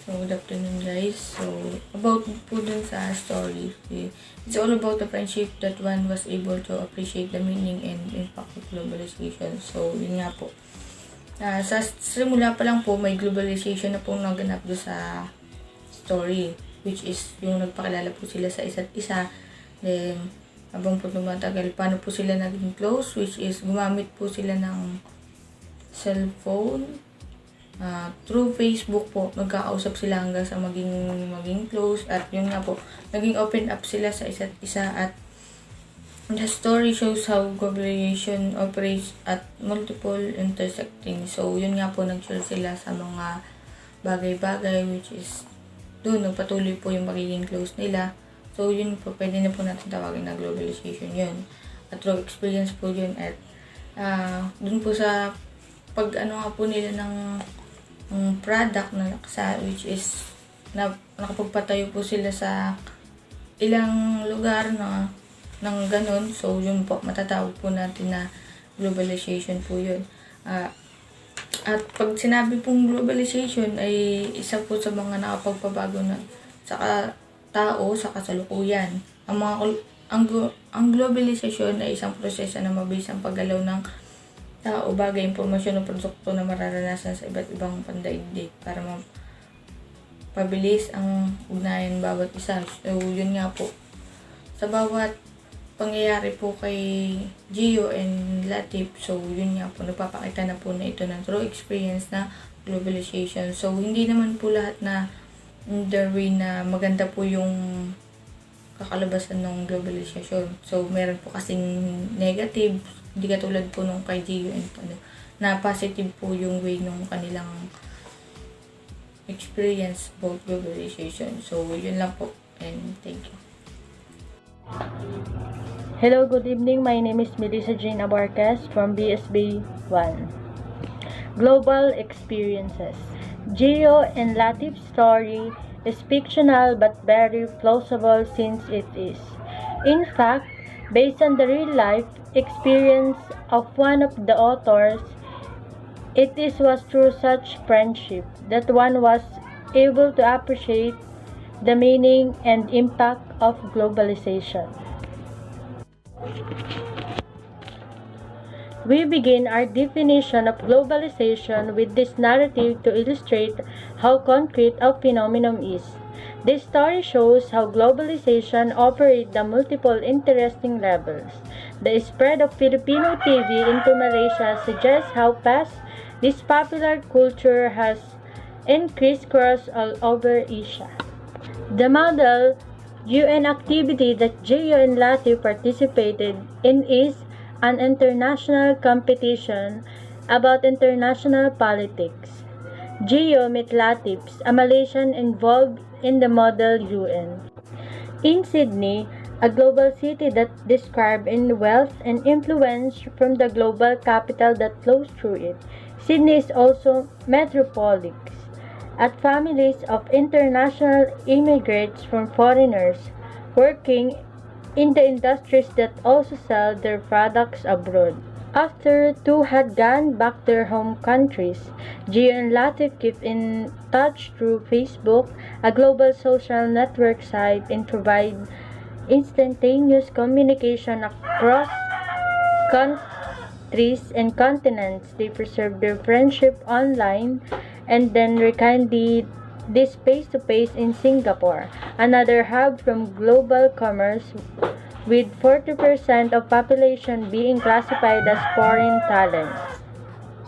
So, good afternoon guys. So, about po dun sa story, it's all about the friendship that one was able to appreciate the meaning and impact of globalization. So, yun nga po. Sa simula pa lang po, may globalization na po naganap doon sa story, which is yung nagpakilala po sila sa isa't isa. Then, habang po tumatagal, paano po sila naging close, which is gumamit po sila ng cellphone. Through Facebook po, nagkakausap sila hanggang sa maging close. At yun nga po, naging open up sila sa isa't isa. At the story shows how globalization operates at multiple intersecting. So, yun nga po, nag-share sila sa mga bagay-bagay, which is doon, nagpatuloy po yung magiging close nila. So, yun po, pwede na po natin tawagin na globalization yun. At through experience po yun. At doon po sa pag-ano nga po nila ng product na nakasa, which is nakapagpatayo po sila sa ilang lugar na ng ganun. So, yun po, matatawag po natin na globalization po yun. At pag sinabi pong globalization ay isa po sa mga nakapagpabago na sa tao sa kasalukuyan. Ang globalization ay isang proseso na mabilis ang paggalaw ng tao, bagay, impormasyon o produkto na mararanasan sa iba't ibang pandaigdig para pabilis ang ugnayan bawat isa. So, yun nga po. Sa bawat pangyayari po kay Gio and Latif, so yun nga po, nagpapakita na po na ito ng true experience na globalization. So, hindi naman po lahat na in the way na maganda po yung kakalabasan ng globalization. So, meron po kasing negative, hindi katulad po nung kay Gio and na positive po yung way nung kanilang experience about globalization. So, yun lang po. And thank you. Hello, good evening. My name is Melissa Jane Abarcas from BSB 1. Global Experiences. Gio and Latif's story is fictional but very plausible since it is, in fact, based on the real-life experience of one of the authors. It was through such friendship that one was able to appreciate the meaning and impact of globalization. We begin our definition of globalization with this narrative to illustrate how concrete a phenomenon is. This story shows how globalization operates the multiple interesting levels. The spread of Filipino TV into Malaysia suggests how fast this popular culture has increased across all over Asia. The model UN activity that Gio and Latif participated in is an international competition about international politics. Gio met Latif, a Malaysian involved in the model UN. In Sydney, a global city that described in wealth and influence from the global capital that flows through it, Sydney is also metropolis at families of international immigrants from foreigners working in the industries that also sell their products abroad. After two had gone back to their home countries, Gio and Latif keep in touch through Facebook, a global social network site, and provide instantaneous communication across countries and continents. They preserve their friendship online and then rekindle this face-to-face in Singapore, another hub from global commerce, with 40% of population being classified as foreign talents.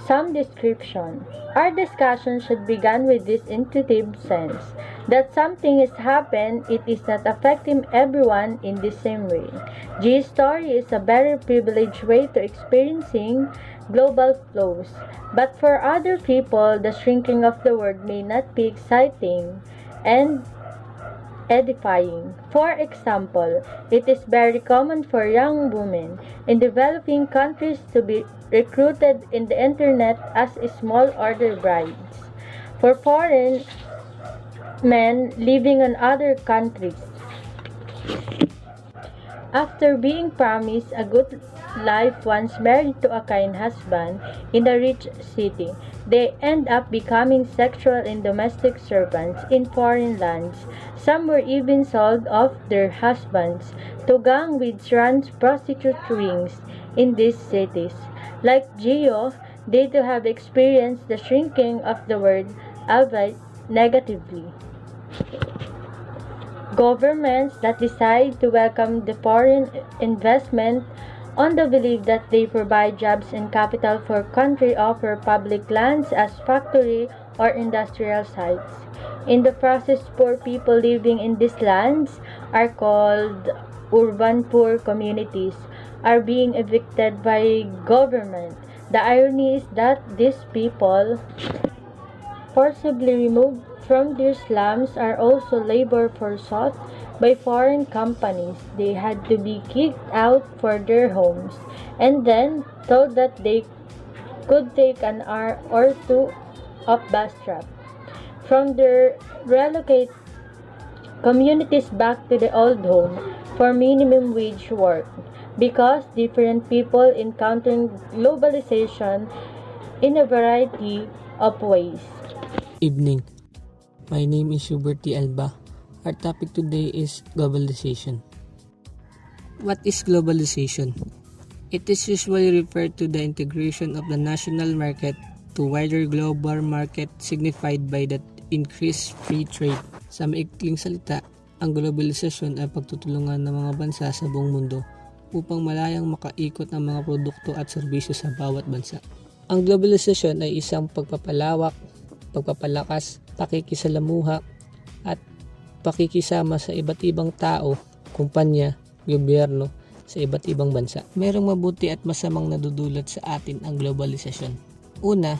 Some description. Our discussion should begin with this intuitive sense that something has happened, it is not affecting everyone in the same way. G's story is a very privileged way to experiencing global flows, but for other people, the shrinking of the world may not be exciting and edifying. For example, it is very common for young women in developing countries to be recruited in the internet as small order brides for foreign men living in other countries. After being promised a good life once married to a kind husband in a rich city. They end up becoming sexual and domestic servants in foreign lands. Some were even sold off their husbands to gang which runs prostitute rings in these cities. Like Gio, they too have experienced the shrinking of the word, albeit negatively. Governments that decide to welcome the foreign investment on the belief that they provide jobs and capital for country offer public lands as factory or industrial sites. In the process, poor people living in these lands are called urban poor communities are being evicted by government. The irony is that these people forcibly removed from their slums are also labor forced by foreign companies. They had to be kicked out for their homes and then told that they could take an hour or two of bus trip from their relocate communities back to the old home for minimum wage work because different people encountering globalization in a variety of ways. Evening. My name is Hubert T. Alba. Our topic today is globalization. What is globalization? It is usually referred to the integration of the national market to wider global market signified by the increased free trade. Sa maikling salita, ang globalisasyon ay pagtutulungan ng mga bansa sa buong mundo upang malayang makaikot ang mga produkto at serbisyo sa bawat bansa. Ang globalisasyon ay isang pagpapalawak, pagpapalakas, pakikisalamuha at pakikisama sa iba't ibang tao, kumpanya, gobyerno sa iba't ibang bansa. Merong mabuti at masamang nadudulot sa atin ang globalisasyon. Una,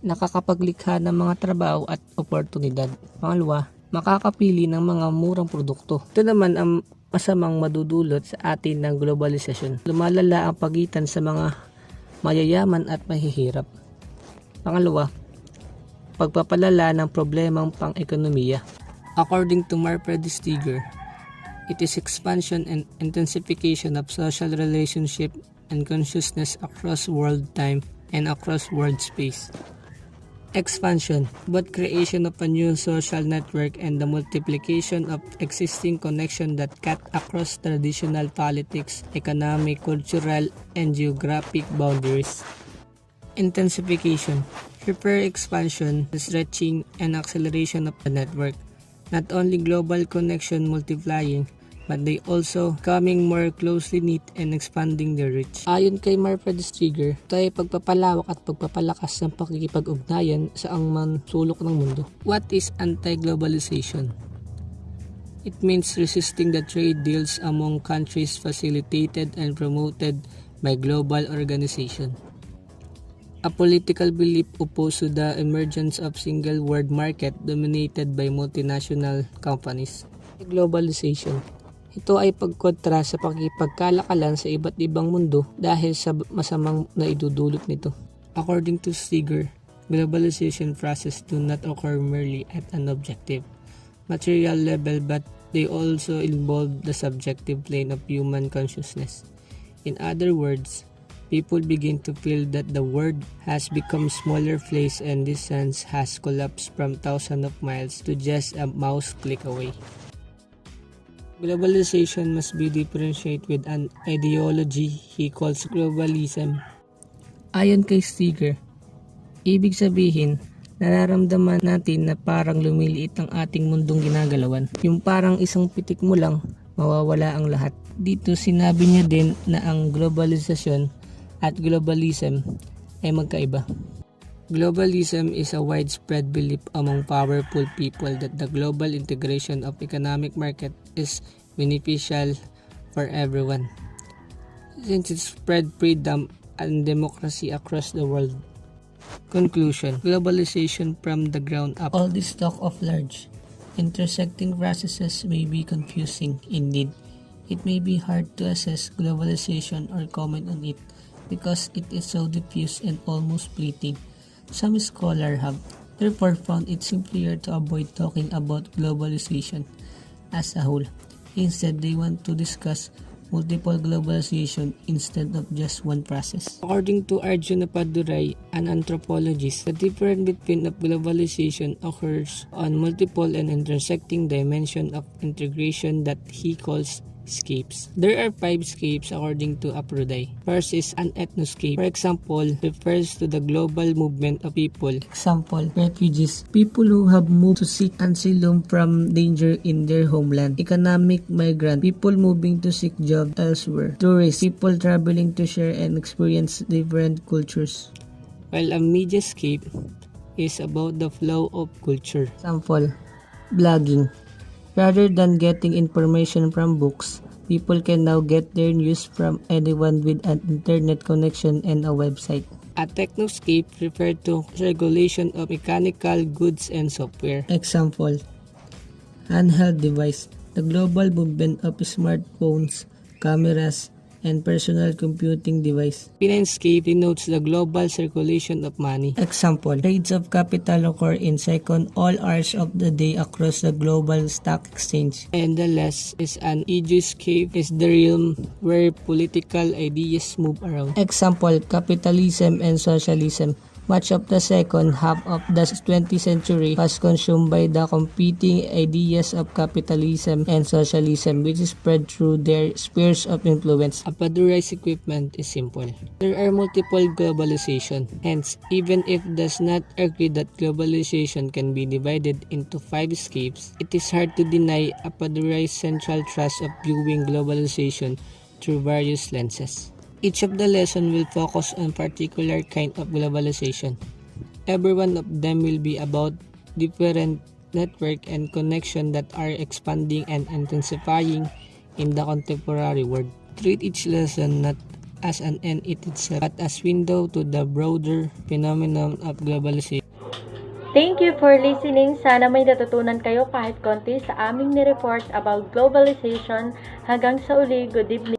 nakakapaglikha ng mga trabaho at oportunidad. Pangalawa, makakapili ng mga murang produkto. Ito naman ang masamang madudulot sa atin ng globalisasyon. Lumalala ang pagitan sa mga mayayaman at mahihirap. Pangalawa, pagpapalala ng problemang pang-ekonomiya. According to Marfred Stiger, it is expansion and intensification of social relationship and consciousness across world time and across world space. Expansion, both creation of a new social network and the multiplication of existing connections that cut across traditional politics, economic, cultural, and geographic boundaries. Intensification, refer expansion, the stretching and acceleration of the network. Not only global connection multiplying, but they also coming more closely knit and expanding their reach. Ayon kay Marfred Stiger, ito ay pagpapalawak at pagpapalakas ng pakikipag-ugnayan sa angman sulok ng mundo. What is anti-globalization? It means resisting the trade deals among countries facilitated and promoted by global organization. A political belief opposed to the emergence of single world market dominated by multinational companies. Globalization. Ito ay pagkontra sa pakikipagkalakalan sa iba't ibang mundo dahil sa masamang naidudulot nito. According to Stiger, globalization process do not occur merely at an objective, material level but they also involve the subjective plane of human consciousness. In other words, people begin to feel that the world has become smaller place and distance has collapsed from thousands of miles to just a mouse click away. Globalization must be differentiated with an ideology he calls globalism. Ayon kay Stiger, ibig sabihin, nararamdaman natin na parang lumiliit ang ating mundong ginagalawan. Yung parang isang pitik mo lang, mawawala ang lahat. Dito sinabi niya din na ang globalisasyon at globalism ay magkaiba. Globalism is a widespread belief among powerful people that the global integration of economic market is beneficial for everyone, since it spread freedom and democracy across the world. Conclusion: globalization from the ground up. All this talk of large, intersecting processes may be confusing indeed. It may be hard to assess globalization or comment on it because it is so diffuse and almost fleeting. Some scholars have therefore found it simpler to avoid talking about globalization as a whole. Instead, they want to discuss multiple globalization instead of just one process. According to Arjuna Padurai, an anthropologist, the difference between globalization occurs on multiple and intersecting dimensions of integration that he calls scapes. There are 5 scapes according to Aphrodite. First is an ethnoscape. For example, refers to the global movement of people. Example, refugees. People who have moved to seek asylum from danger in their homeland. Economic migrant. People moving to seek jobs elsewhere. Tourists. People traveling to share and experience different cultures. While a mediascape is about the flow of culture. Example, blogging. Rather than getting information from books, people can now get their news from anyone with an internet connection and a website. A technoscape refers to regulation of mechanical goods and software. Example, handheld device, the global movement of smartphones, cameras, and personal computing device. Financescape denotes the global circulation of money. Example, trades of capital occur in second all hours of the day across the global stock exchange. And the last is an eduescape, is the realm where political ideas move around. Example, capitalism and socialism. Much of the second half of the 20th century was consumed by the competing ideas of capitalism and socialism, which spread through their spheres of influence. A Padurai's equipment is simple. There are multiple globalization. Hence, even if does not agree that globalization can be divided into 5 scapes, it is hard to deny a Padurai's central thrust of viewing globalization through various lenses. Each of the lesson will focus on particular kind of globalization. Every one of them will be about different network and connection that are expanding and intensifying in the contemporary world. Treat each lesson not as an end in itself, but as window to the broader phenomenon of globalization. Thank you for listening. Sana may natutunan kayo kahit konti sa aming ni-report about globalization. Hanggang sa uli, good evening.